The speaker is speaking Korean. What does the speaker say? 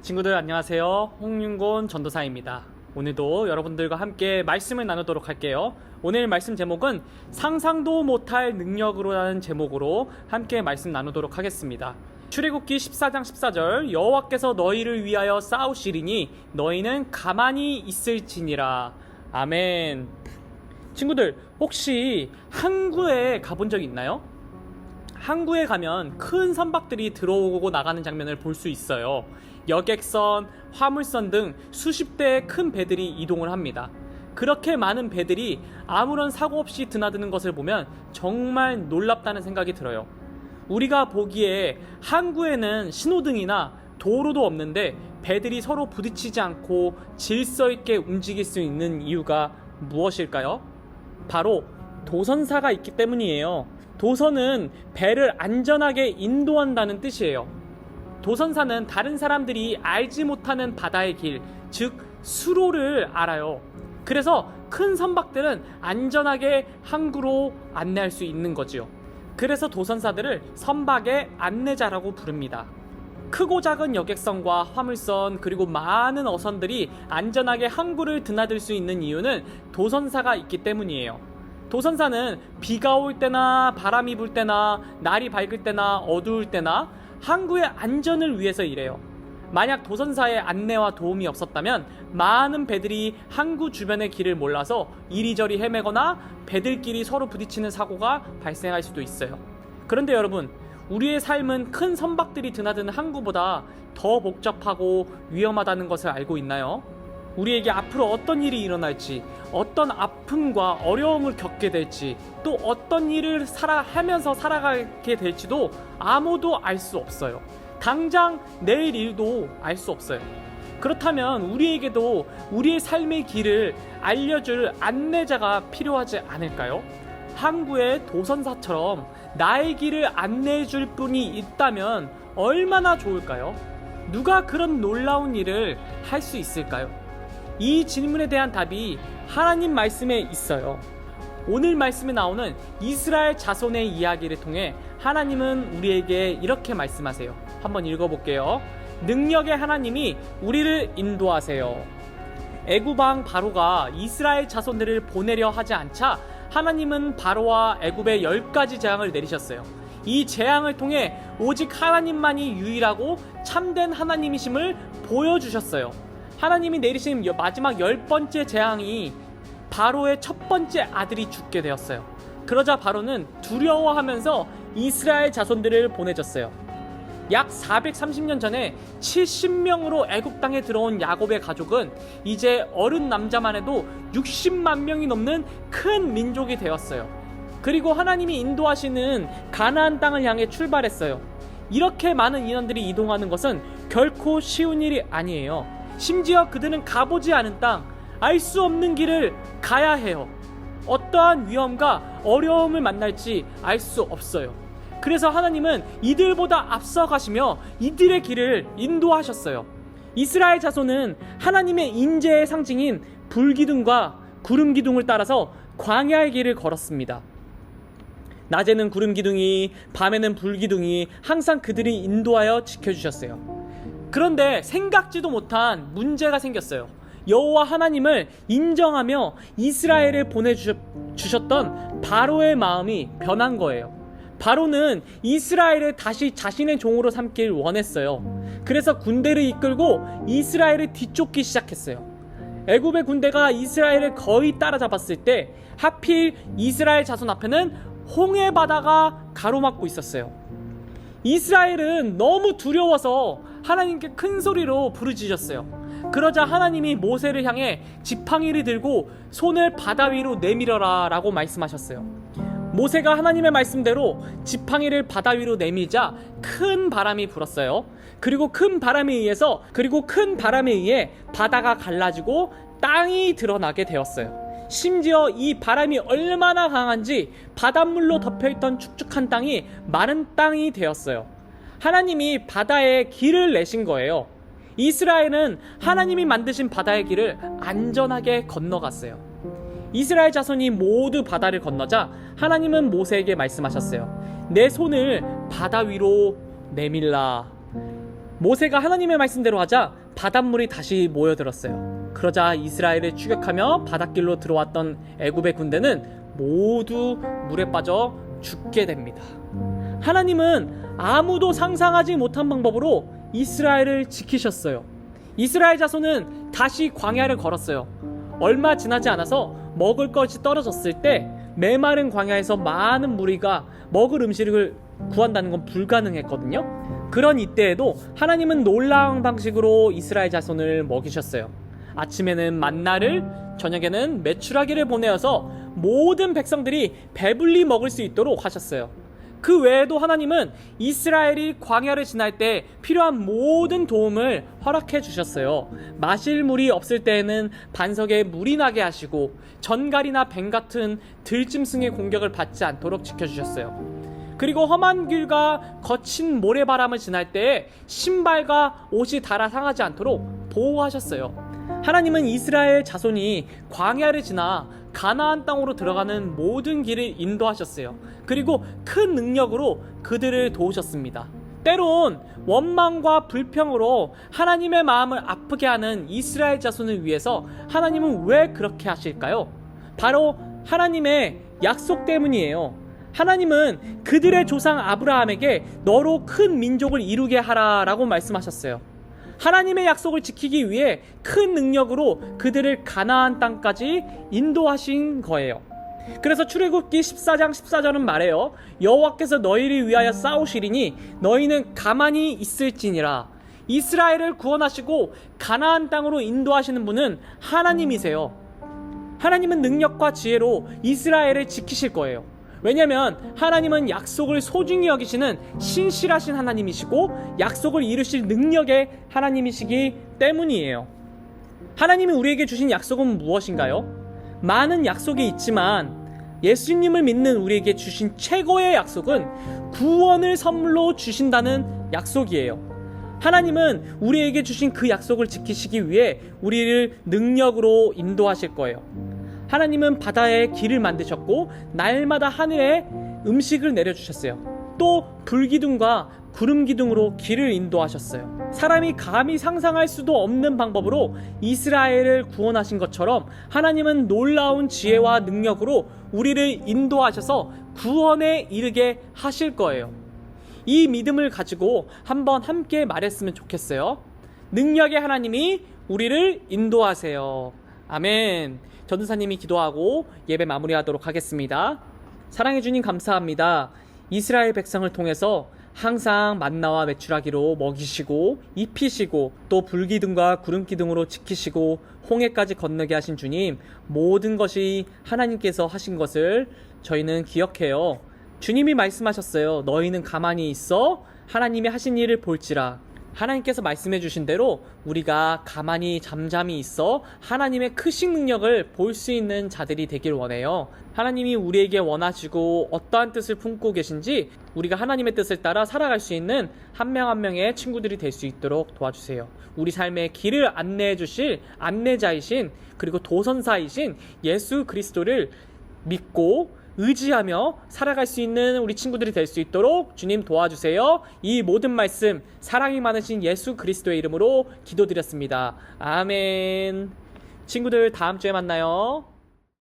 친구들 안녕하세요. 홍윤곤 전도사입니다. 오늘도 여러분들과 함께 말씀을 나누도록 할게요. 오늘 말씀 제목은 상상도 못할 능력으로라는 제목으로 함께 말씀 나누도록 하겠습니다. 출애굽기 14장 14절 여호와께서 너희를 위하여 싸우시리니 너희는 가만히 있을지니라. 아멘. 친구들 혹시 항구에 가본 적 있나요? 항구에 가면 큰 선박들이 들어오고 나가는 장면을 볼 수 있어요. 여객선, 화물선 등 수십 대의 큰 배들이 이동을 합니다. 그렇게 많은 배들이 아무런 사고 없이 드나드는 것을 보면 정말 놀랍다는 생각이 들어요. 우리가 보기에 항구에는 신호등이나 도로도 없는데 배들이 서로 부딪히지 않고 질서 있게 움직일 수 있는 이유가 무엇일까요? 바로 도선사가 있기 때문이에요. 도선은 배를 안전하게 인도한다는 뜻이에요. 도선사는 다른 사람들이 알지 못하는 바다의 길, 즉 수로를 알아요. 그래서 큰 선박들은 안전하게 항구로 안내할 수 있는 거지요. 그래서 도선사들을 선박의 안내자라고 부릅니다. 크고 작은 여객선과 화물선 그리고 많은 어선들이 안전하게 항구를 드나들 수 있는 이유는 도선사가 있기 때문이에요. 도선사는 비가 올 때나 바람이 불 때나 날이 밝을 때나 어두울 때나 항구의 안전을 위해서 일해요. 만약 도선사의 안내와 도움이 없었다면 많은 배들이 항구 주변의 길을 몰라서 이리저리 헤매거나 배들끼리 서로 부딪히는 사고가 발생할 수도 있어요. 그런데 여러분, 우리의 삶은 큰 선박들이 드나드는 항구보다 더 복잡하고 위험하다는 것을 알고 있나요? 우리에게 앞으로 어떤 일이 일어날지, 어떤 아픔과 어려움을 겪게 될지, 또 어떤 일을 하면서 살아가게 될지도 아무도 알 수 없어요. 당장 내일 일도 알 수 없어요. 그렇다면 우리에게도 우리의 삶의 길을 알려줄 안내자가 필요하지 않을까요? 항구의 도선사처럼 나의 길을 안내해줄 분이 있다면 얼마나 좋을까요? 누가 그런 놀라운 일을 할 수 있을까요? 이 질문에 대한 답이 하나님 말씀에 있어요. 오늘 말씀에 나오는 이스라엘 자손의 이야기를 통해 하나님은 우리에게 이렇게 말씀하세요. 한번 읽어볼게요. 능력의 하나님이 우리를 인도하세요. 애굽 왕 바로가 이스라엘 자손들을 보내려 하지 않자 하나님은 바로와 애굽에 10가지 재앙을 내리셨어요. 이 재앙을 통해 오직 하나님만이 유일하고 참된 하나님이심을 보여주셨어요. 하나님이 내리신 마지막 10번째 재앙이 바로의 첫 번째 아들이 죽게 되었어요. 그러자 바로는 두려워하면서 이스라엘 자손들을 보내줬어요. 약 430년 전에 70명으로 애굽 땅에 들어온 야곱의 가족은 이제 어른 남자만 해도 60만 명이 넘는 큰 민족이 되었어요. 그리고 하나님이 인도하시는 가나안 땅을 향해 출발했어요. 이렇게 많은 인원들이 이동하는 것은 결코 쉬운 일이 아니에요. 심지어 그들은 가보지 않은 땅, 알 수 없는 길을 가야 해요. 어떠한 위험과 어려움을 만날지 알 수 없어요. 그래서 하나님은 이들보다 앞서가시며 이들의 길을 인도하셨어요. 이스라엘 자손은 하나님의 인재의 상징인 불기둥과 구름기둥을 따라서 광야의 길을 걸었습니다. 낮에는 구름기둥이, 밤에는 불기둥이 항상 그들이 인도하여 지켜주셨어요. 그런데 생각지도 못한 문제가 생겼어요. 여호와 하나님을 인정하며 이스라엘을 보내주셨던 바로의 마음이 변한 거예요. 바로는 이스라엘을 다시 자신의 종으로 삼길 원했어요. 그래서 군대를 이끌고 이스라엘을 뒤쫓기 시작했어요. 애굽의 군대가 이스라엘을 거의 따라잡았을 때 하필 이스라엘 자손 앞에는 홍해 바다가 가로막고 있었어요. 이스라엘은 너무 두려워서 하나님께 큰 소리로 부르짖었어요. 그러자 하나님이 모세를 향해 지팡이를 들고 손을 바다 위로 내밀어라 라고 말씀하셨어요. 모세가 하나님의 말씀대로 지팡이를 바다 위로 내밀자 큰 바람이 불었어요. 그리고 큰 바람에 의해 바다가 갈라지고 땅이 드러나게 되었어요. 심지어 이 바람이 얼마나 강한지 바닷물로 덮여있던 축축한 땅이 마른 땅이 되었어요. 하나님이 바다에 길을 내신 거예요. 이스라엘은 하나님이 만드신 바다의 길을 안전하게 건너갔어요. 이스라엘 자손이 모두 바다를 건너자 하나님은 모세에게 말씀하셨어요. 내 손을 바다 위로 내밀라. 모세가 하나님의 말씀대로 하자 바닷물이 다시 모여들었어요. 그러자 이스라엘을 추격하며 바닷길로 들어왔던 애굽의 군대는 모두 물에 빠져 죽게 됩니다. 하나님은 아무도 상상하지 못한 방법으로 이스라엘을 지키셨어요. 이스라엘 자손은 다시 광야를 걸었어요. 얼마 지나지 않아서 먹을 것이 떨어졌을 때 메마른 광야에서 많은 무리가 먹을 음식을 구한다는 건 불가능했거든요. 그런 이때에도 하나님은 놀라운 방식으로 이스라엘 자손을 먹이셨어요. 아침에는 만나를, 저녁에는 메추라기를 보내어서 모든 백성들이 배불리 먹을 수 있도록 하셨어요. 그 외에도 하나님은 이스라엘이 광야를 지날 때 필요한 모든 도움을 허락해 주셨어요. 마실 물이 없을 때에는 반석에 물이 나게 하시고 전갈이나 뱀 같은 들짐승의 공격을 받지 않도록 지켜주셨어요. 그리고 험한 길과 거친 모래바람을 지날 때에 신발과 옷이 닳아 상하지 않도록 보호하셨어요. 하나님은 이스라엘 자손이 광야를 지나 가나안 땅으로 들어가는 모든 길을 인도하셨어요. 그리고 큰 능력으로 그들을 도우셨습니다. 때론 원망과 불평으로 하나님의 마음을 아프게 하는 이스라엘 자손을 위해서 하나님은 왜 그렇게 하실까요? 바로 하나님의 약속 때문이에요. 하나님은 그들의 조상 아브라함에게 너로 큰 민족을 이루게 하라라고 말씀하셨어요. 하나님의 약속을 지키기 위해 큰 능력으로 그들을 가나안 땅까지 인도하신 거예요. 그래서 출애굽기 14장 14절은 말해요. 여호와께서 너희를 위하여 싸우시리니 너희는 가만히 있을지니라. 이스라엘을 구원하시고 가나안 땅으로 인도하시는 분은 하나님이세요. 하나님은 능력과 지혜로 이스라엘을 지키실 거예요. 왜냐하면 하나님은 약속을 소중히 여기시는 신실하신 하나님이시고 약속을 이루실 능력의 하나님이시기 때문이에요. 하나님이 우리에게 주신 약속은 무엇인가요? 많은 약속이 있지만 예수님을 믿는 우리에게 주신 최고의 약속은 구원을 선물로 주신다는 약속이에요. 하나님은 우리에게 주신 그 약속을 지키시기 위해 우리를 능력으로 인도하실 거예요. 하나님은 바다에 길을 만드셨고 날마다 하늘에 음식을 내려주셨어요. 또 불기둥과 구름기둥으로 길을 인도하셨어요. 사람이 감히 상상할 수도 없는 방법으로 이스라엘을 구원하신 것처럼 하나님은 놀라운 지혜와 능력으로 우리를 인도하셔서 구원에 이르게 하실 거예요. 이 믿음을 가지고 한번 함께 말했으면 좋겠어요. 능력의 하나님이 우리를 인도하세요. 아멘. 전도사님이 기도하고 예배 마무리하도록 하겠습니다. 사랑해 주님 감사합니다. 이스라엘 백성을 통해서 항상 만나와 메추라기로 먹이시고 입히시고 또 불기둥과 구름기둥으로 지키시고 홍해까지 건너게 하신 주님, 모든 것이 하나님께서 하신 것을 저희는 기억해요. 주님이 말씀하셨어요. 너희는 가만히 있어 하나님이 하신 일을 볼지라. 하나님께서 말씀해 주신 대로 우리가 가만히 잠잠히 있어 하나님의 크신 능력을 볼 수 있는 자들이 되길 원해요. 하나님이 우리에게 원하시고 어떠한 뜻을 품고 계신지 우리가 하나님의 뜻을 따라 살아갈 수 있는 한 명 한 명의 친구들이 될 수 있도록 도와주세요. 우리 삶의 길을 안내해 주실 안내자이신 그리고 도선사이신 예수 그리스도를 믿고 의지하며 살아갈 수 있는 우리 친구들이 될 수 있도록 주님 도와주세요. 이 모든 말씀 사랑이 많으신 예수 그리스도의 이름으로 기도드렸습니다. 아멘. 친구들 다음 주에 만나요.